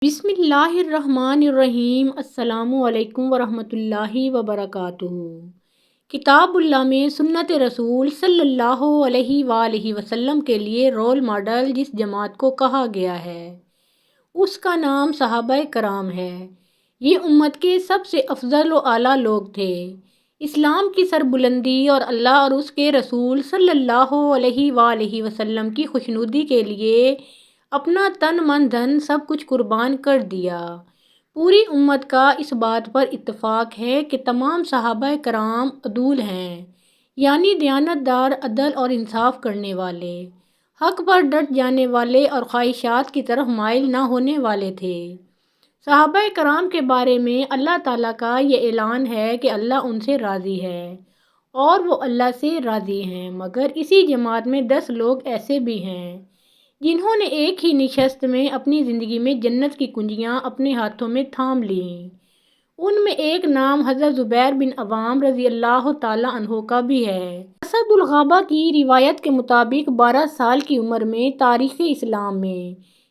بسم اللہ الرحمن الرحیم۔ السلام علیکم ورحمۃ اللہ وبرکاتہ۔ کتاب اللہ میں سنت رسول صلی اللہ علیہ وآلہ وسلم کے لیے رول ماڈل جس جماعت کو کہا گیا ہے اس کا نام صحابہ کرام ہے۔ یہ امت کے سب سے افضل و اعلیٰ لوگ تھے۔ اسلام کی سربلندی اور اللہ اور اس کے رسول صلی اللہ علیہ وآلہ وسلم کی خوشنودی کے لیے اپنا تن من دھن سب کچھ قربان کر دیا۔ پوری امت کا اس بات پر اتفاق ہے کہ تمام صحابہ کرام عدول ہیں، یعنی دیانت دار، عدل اور انصاف کرنے والے، حق پر ڈٹ جانے والے اور خواہشات کی طرف مائل نہ ہونے والے تھے۔ صحابہ کرام کے بارے میں اللہ تعالیٰ کا یہ اعلان ہے کہ اللہ ان سے راضی ہے اور وہ اللہ سے راضی ہیں، مگر اسی جماعت میں 10 لوگ ایسے بھی ہیں جنہوں نے ایک ہی نشست میں اپنی زندگی میں جنت کی کنجیاں اپنے ہاتھوں میں تھام لیں۔ ان میں ایک نام حضرت زبیر بن عوام رضی اللہ تعالیٰ عنہ کا بھی ہے۔ اسد الغابہ کی روایت کے مطابق 12 سال کی عمر میں تاریخ اسلام میں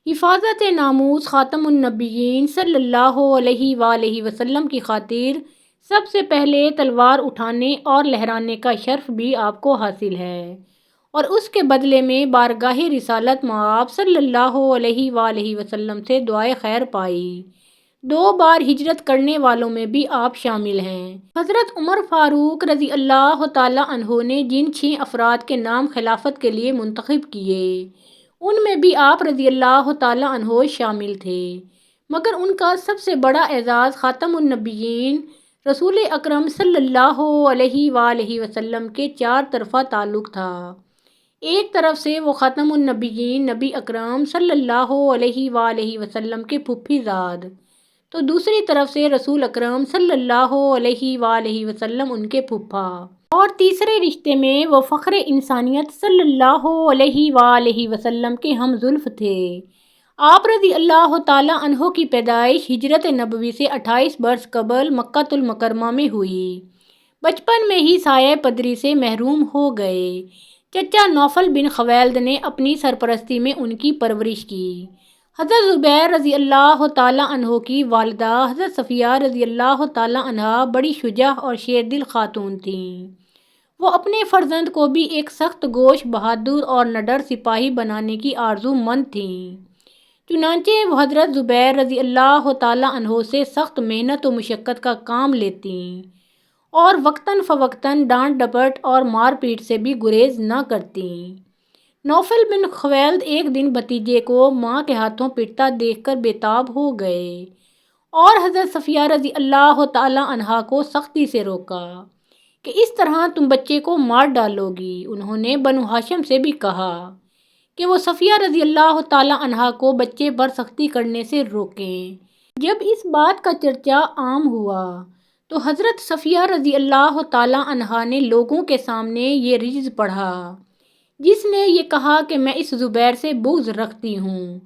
حفاظت ناموس خاتم النبیین صلی اللہ علیہ وآلہ وسلم کی خاطر سب سے پہلے تلوار اٹھانے اور لہرانے کا شرف بھی آپ کو حاصل ہے، اور اس کے بدلے میں بارگاہ رسالت مآب صلی اللہ علیہ وآلہ وسلم سے دعائے خیر پائی۔ 2 بار ہجرت کرنے والوں میں بھی آپ شامل ہیں۔ حضرت عمر فاروق رضی اللہ تعالیٰ عنہ نے جن 6 افراد کے نام خلافت کے لیے منتخب کیے ان میں بھی آپ رضی اللہ تعالیٰ عنہ شامل تھے، مگر ان کا سب سے بڑا اعزاز خاتم النبیین رسول اکرم صلی اللہ علیہ وآلہ وسلم کے 4 طرفہ تعلق تھا۔ ایک طرف سے وہ خاتم النبیین نبی اکرم صلی اللہ علیہ وآلہ وسلم کے پھوپھی زاد، تو دوسری طرف سے رسول اکرم صلی اللہ علیہ وآلہ وسلم ان کے پھوپھا، اور تیسرے رشتے میں وہ فخر انسانیت صلی اللہ علیہ وآلہ وسلم کے ہم زلف تھے۔ آپ رضی اللہ تعالیٰ عنہ کی پیدائش ہجرت نبوی سے 28 برس قبل مکہ المکرمہ میں ہوئی۔ بچپن میں ہی سایہ پدری سے محروم ہو گئے۔ چچا نوفل بن خویلد نے اپنی سرپرستی میں ان کی پرورش کی۔ حضرت زبیر رضی اللہ تعالیٰ عنہ کی والدہ حضرت صفیہ رضی اللہ تعالیٰ عنہا بڑی شجاع اور شیر دل خاتون تھیں۔ وہ اپنے فرزند کو بھی ایک سخت گوش، بہادر اور نڈر سپاہی بنانے کی آرزو مند تھیں۔ چنانچہ وہ حضرت زبیر رضی اللہ تعالیٰ عنہ سے سخت محنت و مشقت کا کام لیتیں اور وقتاً فوقتاً ڈانٹ ڈپٹ اور مار پیٹ سے بھی گریز نہ کرتیں۔ نوفل بن خویلد ایک دن بھتیجے کو ماں کے ہاتھوں پٹتا دیکھ کر بے تاب ہو گئے اور حضرت صفیہ رضی اللہ تعالیٰ عنہا کو سختی سے روکا کہ اس طرح تم بچے کو مار ڈالو گی۔ انہوں نے بنو ہاشم سے بھی کہا کہ وہ صفیہ رضی اللہ تعالیٰ عنہا کو بچے پر سختی کرنے سے روکیں۔ جب اس بات کا چرچا عام ہوا تو حضرت صفیہ رضی اللہ تعالیٰ عنہا نے لوگوں کے سامنے یہ رجز پڑھا جس نے یہ کہا کہ میں اس زبیر سے بغض رکھتی ہوں،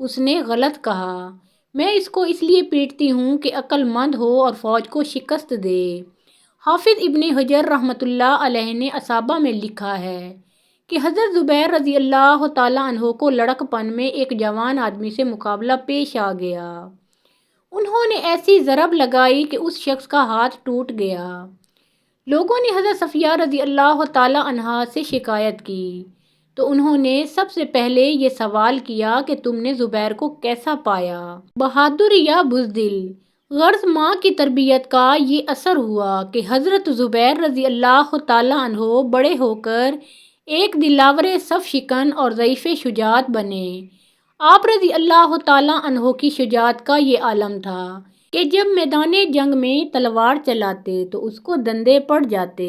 اس نے غلط کہا، میں اس کو اس لیے پیٹتی ہوں کہ عقل مند ہو اور فوج کو شکست دے۔ حافظ ابن حجر رحمۃ اللہ علیہ نے اصابہ میں لکھا ہے کہ حضرت زبیر رضی اللہ تعالیٰ عنہ کو لڑک پن میں ایک جوان آدمی سے مقابلہ پیش آ گیا۔ انہوں نے ایسی ضرب لگائی کہ اس شخص کا ہاتھ ٹوٹ گیا۔ لوگوں نے حضرت صفیہ رضی اللہ تعالیٰ عنہا سے شکایت کی تو انہوں نے سب سے پہلے یہ سوال کیا کہ تم نے زبیر کو کیسا پایا، بہادر یا بزدل؟ غرض ماں کی تربیت کا یہ اثر ہوا کہ حضرت زبیر رضی اللہ تعالیٰ عنہ بڑے ہو کر ایک دلاور صف شکن اور ضعیف شجاعت بنے۔ آپ رضی اللہ تعالیٰ عنہ کی شجاعت کا یہ عالم تھا کہ جب میدان جنگ میں تلوار چلاتے تو اس کو دندے پڑ جاتے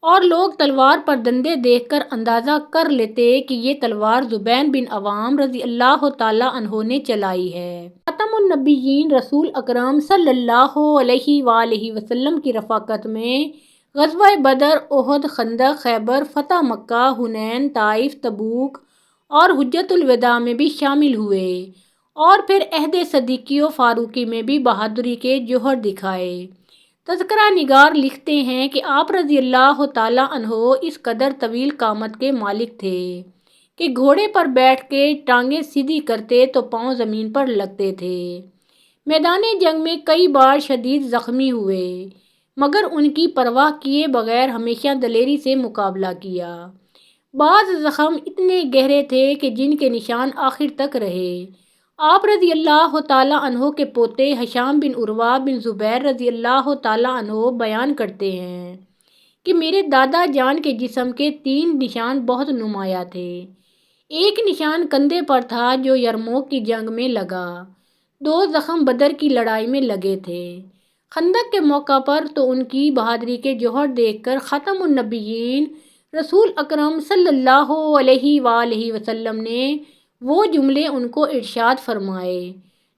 اور لوگ تلوار پر دندے دیکھ کر اندازہ کر لیتے کہ یہ تلوار زبیر بن عوام رضی اللہ تعالیٰ عنہ نے چلائی ہے۔ خاتم النبیین رسول اکرم صلی اللہ علیہ وآلہ وسلم کی رفاقت میں غزوہ بدر، احد، خندق، خیبر، فتح مکہ، حنین، طائف، تبوک اور حجۃ الوداع میں بھی شامل ہوئے، اور پھر عہد صدیقی و فاروقی میں بھی بہادری کے جوہر دکھائے۔ تذکرہ نگار لکھتے ہیں کہ آپ رضی اللہ تعالیٰ عنہ اس قدر طویل قامت کے مالک تھے کہ گھوڑے پر بیٹھ کے ٹانگیں سیدھی کرتے تو پاؤں زمین پر لگتے تھے۔ میدان جنگ میں کئی بار شدید زخمی ہوئے، مگر ان کی پرواہ کیے بغیر ہمیشہ دلیری سے مقابلہ کیا۔ بعض زخم اتنے گہرے تھے کہ جن کے نشان آخر تک رہے۔ آپ رضی اللہ تعالیٰ عنہ کے پوتے ہشام بن عروہ بن زبیر رضی اللہ تعالیٰ عنہ بیان کرتے ہیں کہ میرے دادا جان کے جسم کے 3 نشان بہت نمایاں تھے۔ ایک نشان کندھے پر تھا جو یرموک کی جنگ میں لگا، 2 زخم بدر کی لڑائی میں لگے تھے۔ خندق کے موقع پر تو ان کی بہادری کے جوہر دیکھ کر ختم النبیین رسول اکرم صلی اللہ علیہ وآلہ وسلم نے وہ جملے ان کو ارشاد فرمائے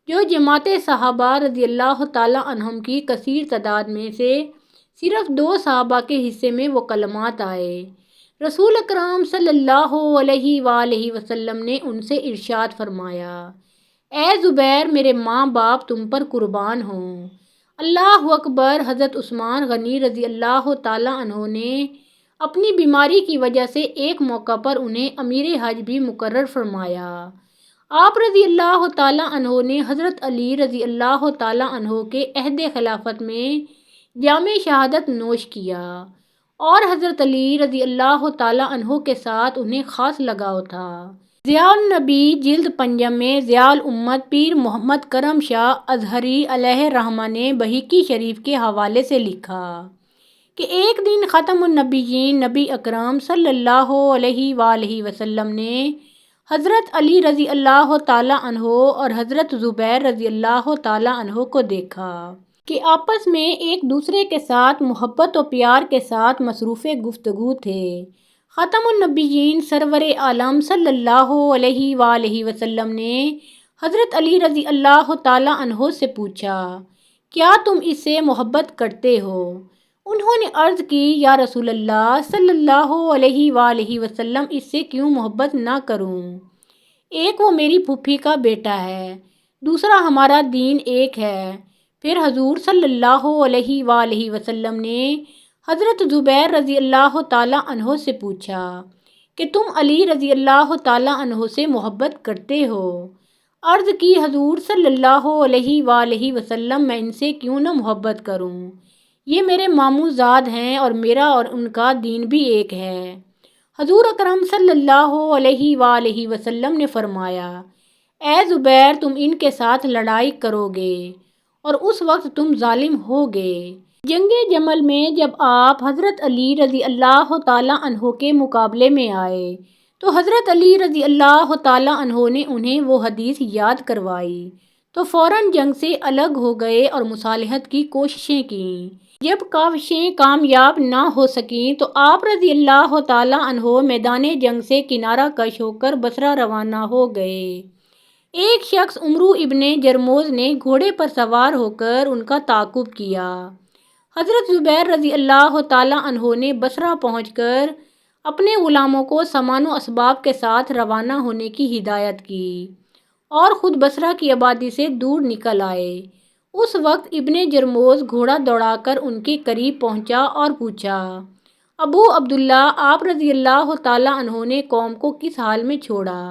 جو جماعت صحابہ رضی اللہ تعالیٰ عنہم کی کثیر تعداد میں سے صرف 2 صحابہ کے حصے میں وہ کلمات آئے۔ رسول اکرم صلی اللہ علیہ وآلہ وسلم نے ان سے ارشاد فرمایا، اے زبیر، میرے ماں باپ تم پر قربان ہوں۔ اللہ اکبر۔ حضرت عثمان غنی رضی اللہ تعالیٰ عنہ نے اپنی بیماری کی وجہ سے ایک موقع پر انہیں امیر حج بھی مقرر فرمایا۔ آپ رضی اللہ تعالیٰ عنہ نے حضرت علی رضی اللہ تعالیٰ عنہ کے عہد خلافت میں جام شہادت نوش کیا، اور حضرت علی رضی اللہ تعالیٰ عنہ کے ساتھ انہیں خاص لگاؤ تھا۔ ضیاء النبی جلد 5 میں ضیاء الامت پیر محمد کرم شاہ ازہری علیہ الرحمہ نے بہقی شریف کے حوالے سے لکھا کہ ایک دن ختم النبیین نبی اکرم صلی اللہ علیہ وآلہ وسلم نے حضرت علی رضی اللہ تعالیٰ عنہ اور حضرت زبیر رضی اللہ تعالیٰ عنہ کو دیکھا کہ آپس میں ایک دوسرے کے ساتھ محبت و پیار کے ساتھ مصروف گفتگو تھے۔ ختم النبیین سرور عالم صلی اللہ علیہ وآلہ وسلم نے حضرت علی رضی اللہ تعالیٰ عنہ سے پوچھا، کیا تم اس سے محبت کرتے ہو؟ انہوں نے عرض کی، یا رسول اللہ صلی اللہ علیہ وآلہ وسلم، اس سے کیوں محبت نہ کروں؟ ایک وہ میری پھوپھی کا بیٹا ہے، دوسرا ہمارا دین ایک ہے۔ پھر حضور صلی اللہ علیہ وآلہ وسلم نے حضرت زبیر رضی اللہ تعالیٰ عنہ سے پوچھا کہ تم علی رضی اللہ تعالیٰ عنہ سے محبت کرتے ہو؟ عرض کی، حضور صلی اللہ علیہ وآلہ وسلم، میں ان سے کیوں نہ محبت کروں؟ یہ میرے ماموں زاد ہیں اور میرا اور ان کا دین بھی ایک ہے۔ حضور اکرم صلی اللہ علیہ وآلہ وسلم نے فرمایا، اے زبیر، تم ان کے ساتھ لڑائی کرو گے اور اس وقت تم ظالم ہوگے۔ جنگ جمل میں جب آپ حضرت علی رضی اللہ تعالیٰ عنہ کے مقابلے میں آئے تو حضرت علی رضی اللہ تعالیٰ عنہ نے انہیں وہ حدیث یاد کروائی تو فوراً جنگ سے الگ ہو گئے اور مصالحت کی کوششیں کیں۔ جب کاوشیں کامیاب نہ ہو سکیں تو آپ رضی اللہ تعالیٰ عنہ میدان جنگ سے کنارہ کش ہو کر بصرہ روانہ ہو گئے۔ ایک شخص عمرو ابن جرموز نے گھوڑے پر سوار ہو کر ان کا تعاقب کیا۔ حضرت زبیر رضی اللہ تعالیٰ عنہ نے بصرہ پہنچ کر اپنے غلاموں کو سامان و اسباب کے ساتھ روانہ ہونے کی ہدایت کی اور خود بصرہ کی آبادی سے دور نکل آئے۔ اس وقت ابن جرموز گھوڑا دوڑا کر ان کے قریب پہنچا اور پوچھا، ابو عبداللہ، آپ رضی اللہ تعالیٰ عنہ نے قوم کو کس حال میں چھوڑا؟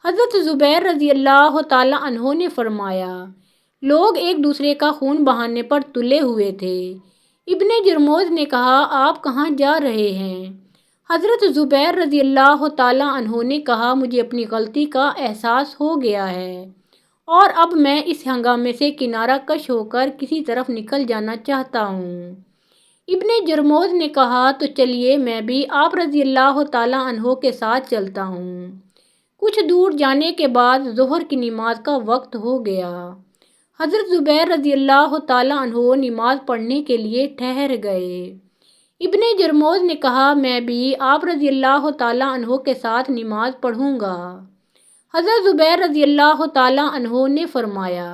حضرت زبیر رضی اللہ تعالیٰ عنہ نے فرمایا، لوگ ایک دوسرے کا خون بہانے پر تلے ہوئے تھے۔ ابن جرموز نے کہا، آپ کہاں جا رہے ہیں؟ حضرت زبیر رضی اللہ تعالیٰ عنہ نے کہا، مجھے اپنی غلطی کا احساس ہو گیا ہے اور اب میں اس ہنگامے سے کنارہ کش ہو کر کسی طرف نکل جانا چاہتا ہوں۔ ابن جرموز نے کہا، تو چلیے، میں بھی آپ رضی اللہ تعالیٰ عنہ کے ساتھ چلتا ہوں۔ کچھ دور جانے کے بعد ظہر کی نماز کا وقت ہو گیا۔ حضرت زبیر رضی اللہ تعالیٰ عنہ نماز پڑھنے کے لیے ٹھہر گئے۔ ابن جرموز نے کہا، میں بھی آپ رضی اللہ تعالیٰ عنہ کے ساتھ نماز پڑھوں گا۔ حضرت زبیر رضی اللہ تعالیٰ عنہ نے فرمایا،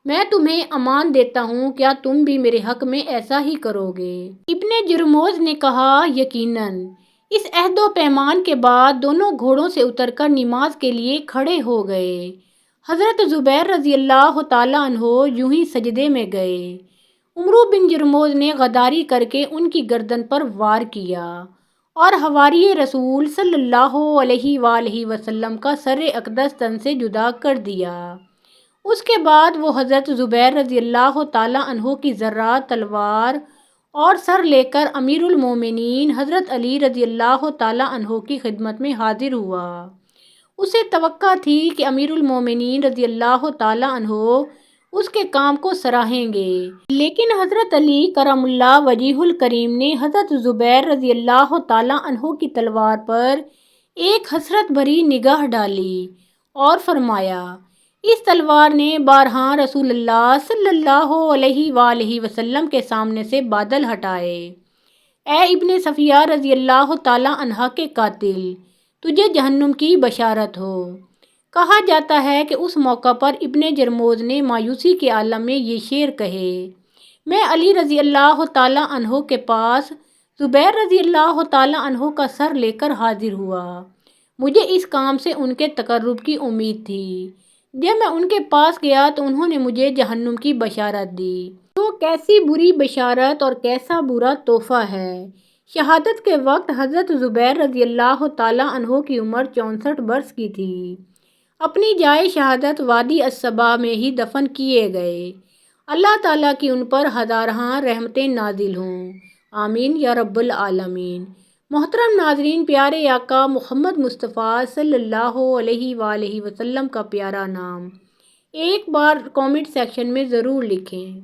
میں تمہیں امان دیتا ہوں، کیا تم بھی میرے حق میں ایسا ہی کرو گے؟ ابن جرموز نے کہا، یقیناً۔ اس عہد و پیمان کے بعد دونوں گھوڑوں سے اتر کر نماز کے لیے کھڑے ہو گئے۔ حضرت زبیر رضی اللہ تعالیٰ عنہ یوں ہی سجدے میں گئے۔ عمرو بن جرموز نے غداری کر کے ان کی گردن پر وار کیا اور حواری رسول صلی اللہ علیہ وآلہ وسلم کا سر اقدس تن سے جدا کر دیا۔ اس کے بعد وہ حضرت زبیر رضی اللہ تعالیٰ عنہ کی زرات تلوار اور سر لے کر امیر المومنین حضرت علی رضی اللہ تعالیٰ عنہ کی خدمت میں حاضر ہوا۔ اسے توقع تھی کہ امیر المومنین رضی اللہ تعالیٰ عنہ اس کے کام کو سراہیں گے، لیکن حضرت علی کرم اللہ وجہہ الکریم نے حضرت زبیر رضی اللہ تعالیٰ عنہ کی تلوار پر ایک حسرت بھری نگاہ ڈالی اور فرمایا، اس تلوار نے بارہا رسول اللہ صلی اللہ علیہ وآلہ وسلم کے سامنے سے بادل ہٹائے۔ اے ابن صفیہ رضی اللہ تعالیٰ عنہ کے قاتل، تجھے جہنم کی بشارت ہو۔ کہا جاتا ہے کہ اس موقع پر ابن جرموز نے مایوسی کے عالم میں یہ شعر کہے، میں علی رضی اللہ تعالیٰ عنہ کے پاس زبیر رضی اللہ تعالیٰ عنہ کا سر لے کر حاضر ہوا۔ مجھے اس کام سے ان کے تقرب کی امید تھی۔ جب میں ان کے پاس گیا تو انہوں نے مجھے جہنم کی بشارت دی۔ تو کیسی بری بشارت اور کیسا برا تحفہ ہے۔ شہادت کے وقت حضرت زبیر رضی اللہ تعالیٰ عنہ کی عمر 64 برس کی تھی۔ اپنی جائے شہادت وادی الصبا میں ہی دفن کیے گئے۔ اللہ تعالیٰ کی ان پر ہزارہاں رحمتیں نازل ہوں، آمین یا رب العالمین۔ محترم ناظرین، پیارے آقا محمد مصطفیٰ صلی اللہ علیہ وآلہ وسلم کا پیارا نام ایک بار کامنٹ سیکشن میں ضرور لکھیں۔